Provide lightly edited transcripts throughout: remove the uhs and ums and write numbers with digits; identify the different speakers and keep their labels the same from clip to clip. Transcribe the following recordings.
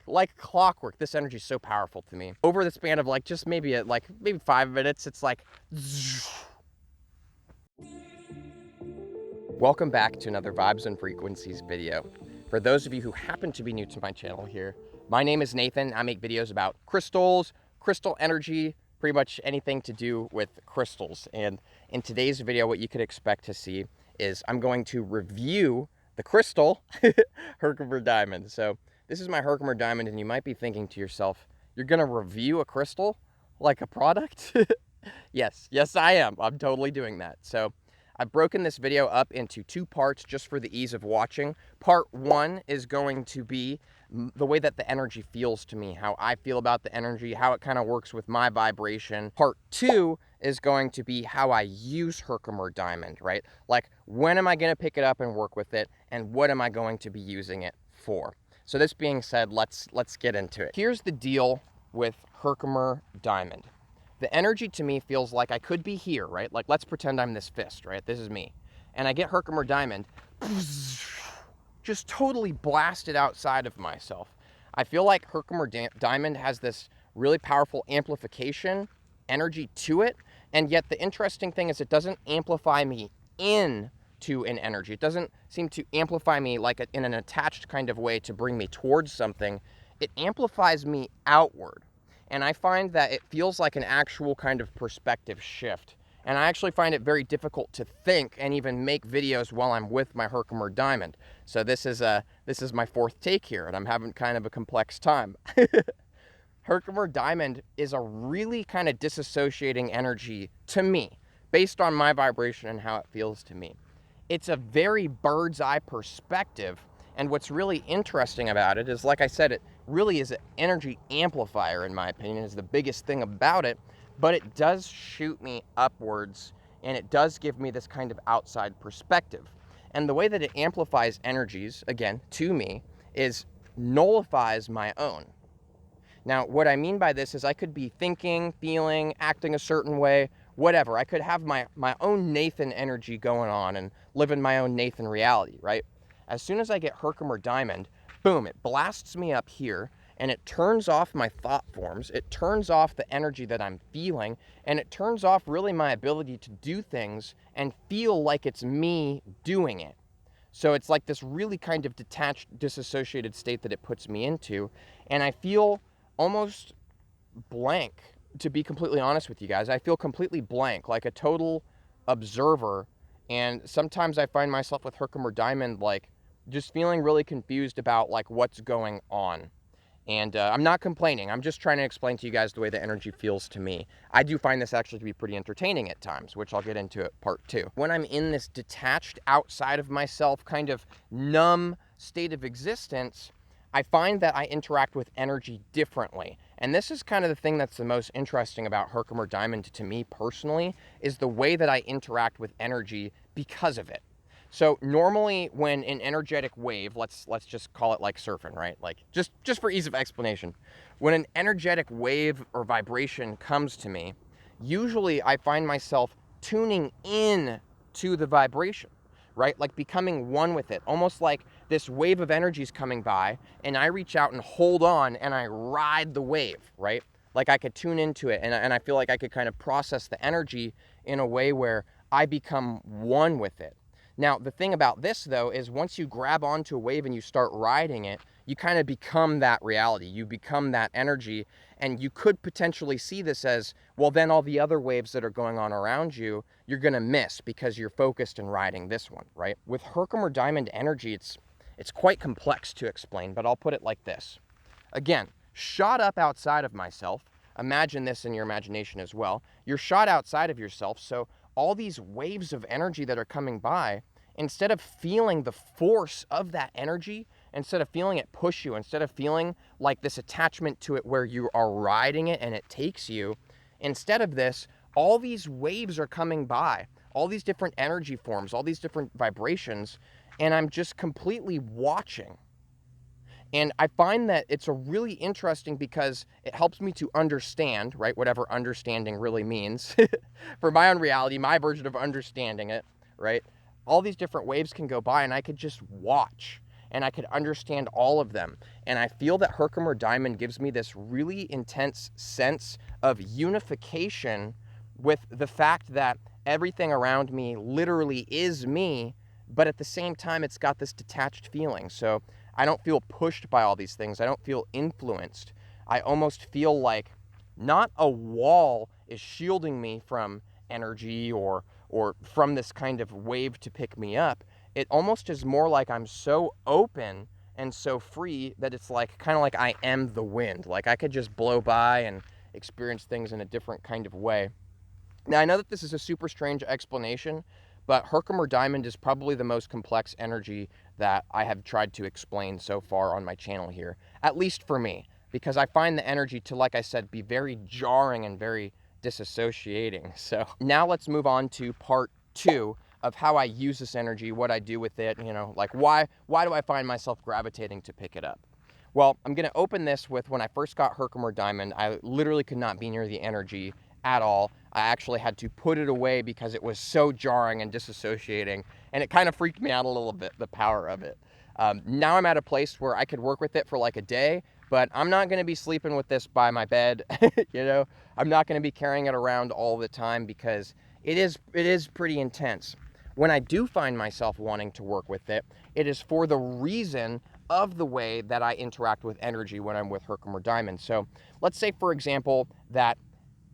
Speaker 1: like clockwork, this energy is so powerful to me. Over the span of like just maybe 5 minutes, it's like welcome back to another Vibes and Frequencies video. For those of you who happen to be new to my channel here, my name is Nathan. I make videos about crystals, crystal energy, pretty much anything to do with crystals. And in today's video, what you could expect to see is I'm going to review the crystal Herkimer Diamond. So this is my Herkimer Diamond, and you might be thinking to yourself, you're gonna review a crystal like a product? Yes, I am. I'm totally doing that. So I've broken this video up into 2 parts just for the ease of watching. Part 1 is going to be the way that the energy feels to me, how I feel about the energy, how it kind of works with my vibration. Part 2 is going to be how I use Herkimer Diamond, right? Like, when am I going to pick it up and work with it, and what am I going to be using it for? So this being said, let's get into it. Here's the deal with Herkimer Diamond. The energy to me feels like I could be here, right? Like, let's pretend I'm this fist, right? This is me. And I get Herkimer Diamond, just totally blasted outside of myself. I feel like Herkimer Diamond has this really powerful amplification energy to it. And yet the interesting thing is it doesn't amplify me into an energy. It doesn't seem to amplify me like in an attached kind of way to bring me towards something. It amplifies me outward. And I find that it feels like an actual kind of perspective shift. And I actually find it very difficult to think and even make videos while I'm with my Herkimer Diamond. So this is my 4th take here, and I'm having kind of a complex time. Herkimer Diamond is a really kind of disassociating energy to me, based on my vibration and how it feels to me. It's a very bird's eye perspective. And what's really interesting about it is, like I said, it really is an energy amplifier, in my opinion, is the biggest thing about it. But it does shoot me upwards, and it does give me this kind of outside perspective. And the way that it amplifies energies, again, to me, is nullifies my own. Now, what I mean by this is I could be thinking, feeling, acting a certain way, whatever. I could have my own Nathan energy going on and live in my own Nathan reality, right? As soon as I get Herkimer Diamond, boom, it blasts me up here, and it turns off my thought forms, it turns off the energy that I'm feeling, and it turns off really my ability to do things and feel like it's me doing it. So it's like this really kind of detached, disassociated state that it puts me into, and I feel almost blank, to be completely honest with you guys. I feel completely blank, like a total observer, and sometimes I find myself with Herkimer Diamond, like, just feeling really confused about like what's going on. And I'm not complaining. I'm just trying to explain to you guys the way the energy feels to me. I do find this actually to be pretty entertaining at times, which I'll get into at part 2. When I'm in this detached, outside of myself, kind of numb state of existence, I find that I interact with energy differently. And this is kind of the thing that's the most interesting about Herkimer Diamond to me personally, is the way that I interact with energy because of it. So normally when an energetic wave, let's just call it like surfing, right? Like just for ease of explanation, when an energetic wave or vibration comes to me, usually I find myself tuning in to the vibration, right? Like becoming one with it, almost like this wave of energy is coming by and I reach out and hold on and I ride the wave, right? Like I could tune into it, and I feel like I could kind of process the energy in a way where I become one with it. Now, the thing about this, though, is once you grab onto a wave and you start riding it, you kind of become that reality. You become that energy, and you could potentially see this as, well, then all the other waves that are going on around you, you're going to miss because you're focused and riding this one, right? With Herkimer Diamond energy, it's quite complex to explain, but I'll put it like this. Again, shot up outside of myself. Imagine this in your imagination as well. You're shot outside of yourself, so all these waves of energy that are coming by, instead of feeling the force of that energy, instead of feeling it push you, instead of feeling like this attachment to it where you are riding it and it takes you, instead of this, all these waves are coming by, all these different energy forms, all these different vibrations, and I'm just completely watching. And I find that it's a really interesting because it helps me to understand, right, whatever understanding really means, for my own reality, my version of understanding it, right? All these different waves can go by and I could just watch. and I could understand all of them. And I feel that Herkimer Diamond gives me this really intense sense of unification with the fact that everything around me literally is me, but at the same time, it's got this detached feeling. So I don't feel pushed by all these things. I don't feel influenced. I almost feel like not a wall is shielding me from energy or from this kind of wave to pick me up. It almost is more like I'm so open and so free that it's like kind of like I am the wind. Like I could just blow by and experience things in a different kind of way. Now, I know that this is a super strange explanation, but Herkimer Diamond is probably the most complex energy that I have tried to explain so far on my channel here, at least for me, because I find the energy to, like I said, be very jarring and very disassociating. So now let's move on to part 2 of how I use this energy, what I do with it, you know, like why do I find myself gravitating to pick it up? Well, I'm going to open this with when I first got Herkimer Diamond, I literally could not be near the energy at all. I actually had to put it away because it was so jarring and disassociating, and it kind of freaked me out a little bit, the power of it. Now I'm at a place where I could work with it for like a day, but I'm not going to be sleeping with this by my bed. You know, I'm not going to be carrying it around all the time because it is pretty intense. When I do find myself wanting to work with it, it is for the reason of the way that I interact with energy when I'm with Herkimer Diamond. So let's say, for example, that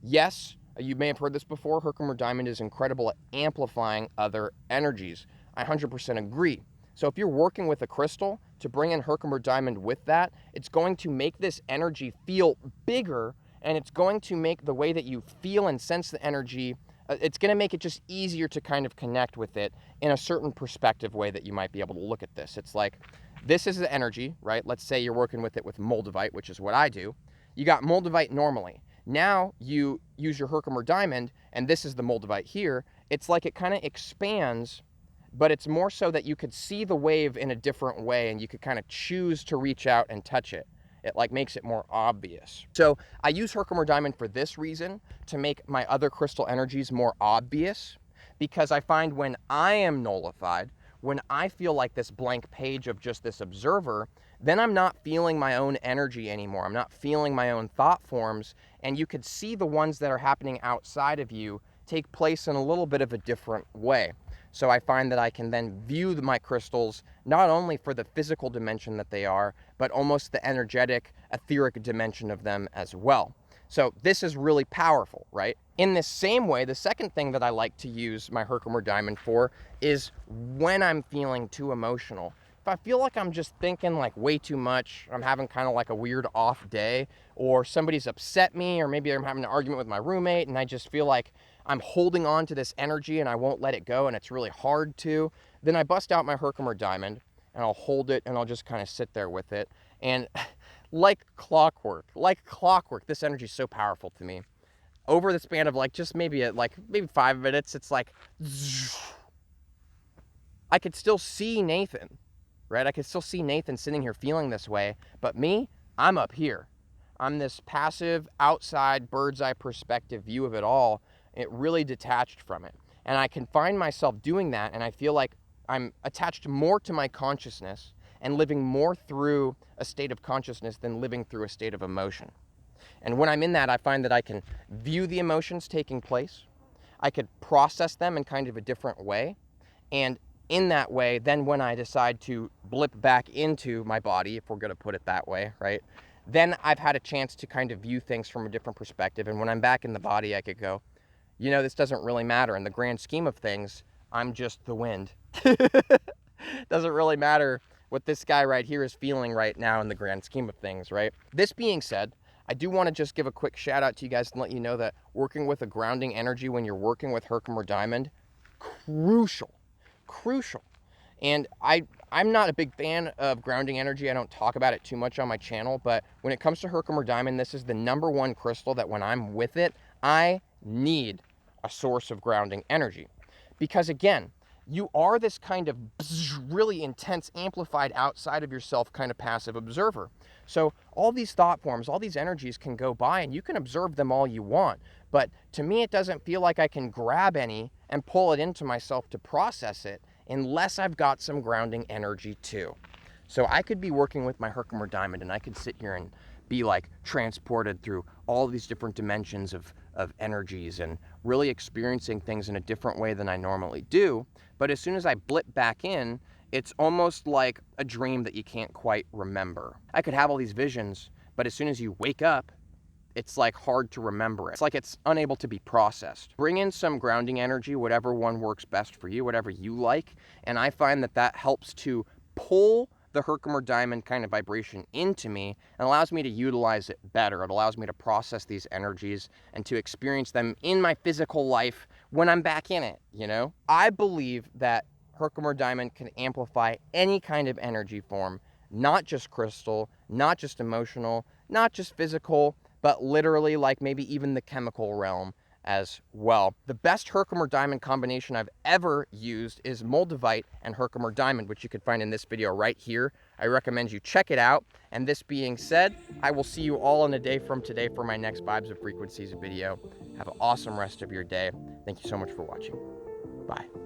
Speaker 1: yes, you may have heard this before, Herkimer Diamond is incredible at amplifying other energies. I 100% agree. So if you're working with a crystal, to bring in Herkimer Diamond with that, it's going to make this energy feel bigger, and it's going to make the way that you feel and sense the energy, it's going to make it just easier to kind of connect with it in a certain perspective way that you might be able to look at this. It's like, this is the energy, right? Let's say you're working with it with moldavite, which is what I do. You got moldavite normally. Now you use your Herkimer Diamond, and this is the moldavite here. It's like it kind of expands, but it's more so that you could see the wave in a different way, and you could kind of choose to reach out and touch it. It like makes it more obvious. So I use Herkimer Diamond for this reason, to make my other crystal energies more obvious, because I find when I am nullified, when I feel like this blank page of just this observer, then I'm not feeling my own energy anymore. I'm not feeling my own thought forms, and you could see the ones that are happening outside of you take place in a little bit of a different way. So I find that I can then view my crystals not only for the physical dimension that they are, but almost the energetic, etheric dimension of them as well. So this is really powerful, right? In this same way, the second thing that I like to use my Herkimer Diamond for is when I'm feeling too emotional. If I feel like I'm just thinking like way too much, I'm having kind of like a weird off day, or somebody's upset me, or maybe I'm having an argument with my roommate and I just feel like I'm holding on to this energy and I won't let it go and it's really hard to, then I bust out my Herkimer Diamond and I'll hold it and I'll just kind of sit there with it. And like clockwork, this energy is so powerful to me. Over the span of like just maybe 5 minutes, it's like I could still see Nathan, right? I could still see Nathan sitting here feeling this way, but me, I'm up here. I'm this passive, outside, bird's eye perspective view of it all. It really detached from it. And I can find myself doing that, and I feel like I'm attached more to my consciousness and living more through a state of consciousness than living through a state of emotion. And when I'm in that, I find that I can view the emotions taking place. I could process them in kind of a different way. And in that way, then when I decide to blip back into my body, if we're going to put it that way, right? Then I've had a chance to kind of view things from a different perspective. And when I'm back in the body, I could go, you know, this doesn't really matter. In the grand scheme of things, I'm just the wind. Doesn't really matter what this guy right here is feeling right now in the grand scheme of things, right? This being said, I do want to just give a quick shout out to you guys and let you know that working with a grounding energy when you're working with Herkimer Diamond, crucial. And I'm not a big fan of grounding energy. I don't talk about it too much on my channel, but when it comes to Herkimer Diamond, this is the #1 crystal that when I'm with it, I need a source of grounding energy. Because again, you are this kind of really intense, amplified, outside of yourself kind of passive observer. So all these thought forms, all these energies can go by and you can observe them all you want. But to me, it doesn't feel like I can grab any and pull it into myself to process it unless I've got some grounding energy too. So I could be working with my Herkimer Diamond and I could sit here and be like transported through all these different dimensions of energies and really experiencing things in a different way than I normally do. But as soon as I blip back in, it's almost like a dream that you can't quite remember. I could have all these visions, but as soon as you wake up, it's like hard to remember it. It's like it's unable to be processed. Bring in some grounding energy, whatever one works best for you, whatever you like. And I find that that helps to pull the Herkimer Diamond kind of vibration into me and allows me to utilize it better. It allows me to process these energies and to experience them in my physical life when I'm back in it, you know? I believe that Herkimer Diamond can amplify any kind of energy form, not just crystal, not just emotional, not just physical, but literally like maybe even the chemical realm as well. The best Herkimer Diamond combination I've ever used is Moldavite and Herkimer Diamond, which you can find in this video right here. I recommend you check it out. And this being said, I will see you all in a day from today for my next Vibes of Frequencies video. Have an awesome rest of your day. Thank you so much for watching. Bye.